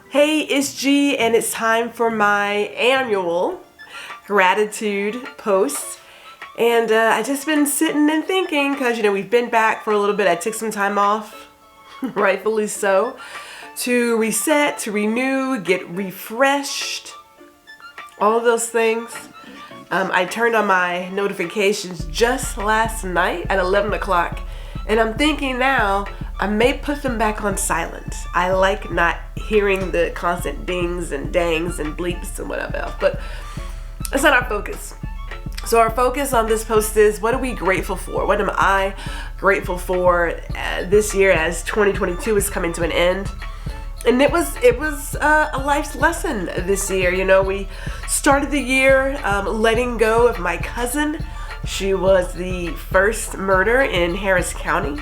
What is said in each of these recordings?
Hey, it's G, and it's time for my annual gratitude post. And I just been sitting and thinking, because we've been back for a little bit. I took some time off, rightfully so, to reset, to renew, get refreshed, all of those things. I turned on my notifications just last night at 11 o'clock, and I'm thinking now I may put them back on silent. I like not hearing the constant dings and dangs and bleeps and whatever else, but that's not our focus. So our focus on this post is, what are we grateful for? What am I grateful for this year as 2022 is coming to an end? And it was a life's lesson this year. We started the year letting go of my cousin. She was the first murder in Harris County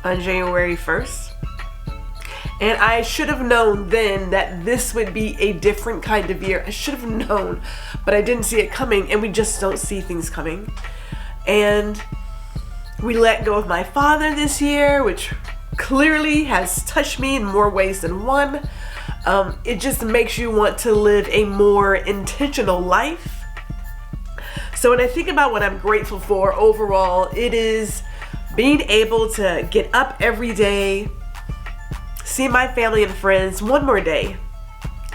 on January 1st. And I should have known then that this would be a different kind of year. I should have known, but I didn't see it coming, and we just don't see things coming. And we let go of my father this year, which clearly has touched me in more ways than one. It just makes you want to live a more intentional life. So when I think about what I'm grateful for overall, it is being able to get up every day, see my family and friends one more day,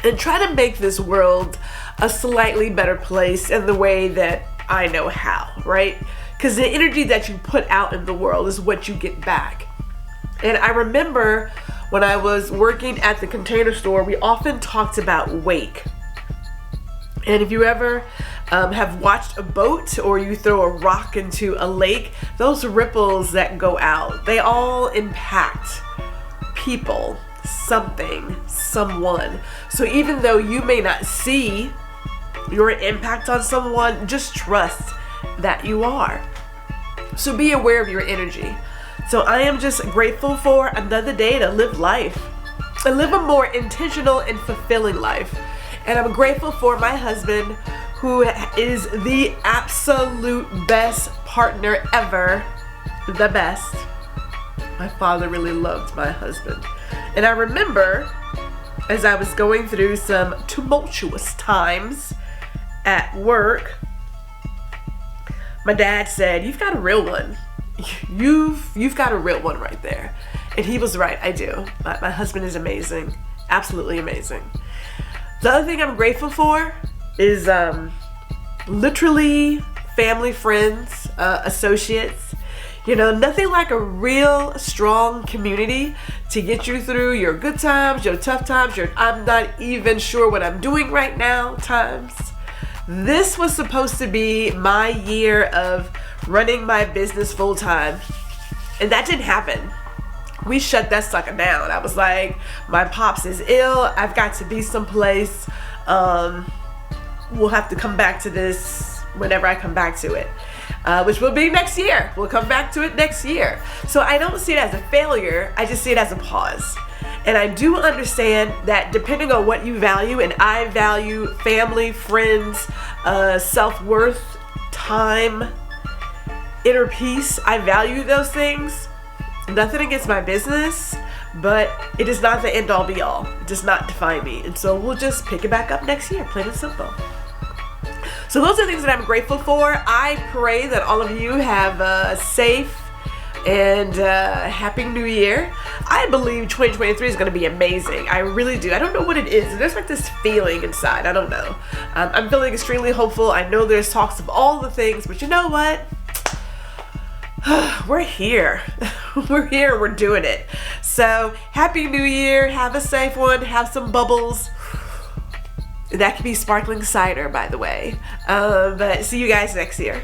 and try to make this world a slightly better place in the way that I know how, right? Because the energy that you put out in the world is what you get back. And I remember when I was working at the Container Store, we often talked about wake. And if you ever have watched a boat, or you throw a rock into a lake, those ripples that go out, they all impact people, something, someone. So even though you may not see your impact on someone, just trust that you are. So be aware of your energy. So I am just grateful for another day to live life and live a more intentional and fulfilling life. And I'm grateful for my husband, who is the absolute best partner ever. The best. My father really loved my husband. And I remember, as I was going through some tumultuous times at work, my dad said, "You've got a real one. You've got a real one right there." And he was right, I do. My husband is amazing. Absolutely amazing. The other thing I'm grateful for is literally family, friends, associates. Nothing like a real strong community to get you through your good times, your tough times, your I'm not even sure what I'm doing right now times. This was supposed to be my year of running my business full time, and that didn't happen. We shut that sucker down. I was like, my pops is ill. I've got to be someplace. We'll have to come back to this whenever I come back to it, which will be next year. We'll come back to it next year. So I don't see it as a failure. I just see it as a pause. And I do understand that depending on what you value, and I value family, friends, self-worth, time, inner peace. I value those things. Nothing against my business, but it is not the end all be all. It does not define me. And so we'll just pick it back up next year, plain and simple. So those are things that I'm grateful for. I pray that all of you have a safe and happy new year. I believe 2023 is going to be amazing. I really do. I don't know what it is. There's like this feeling inside. I don't know. I'm feeling extremely hopeful. I know there's talks of all the things, but you know what? We're here. We're here. We're doing it. So happy new year. Have a safe one. Have some bubbles. That could be sparkling cider, by the way. But see you guys next year.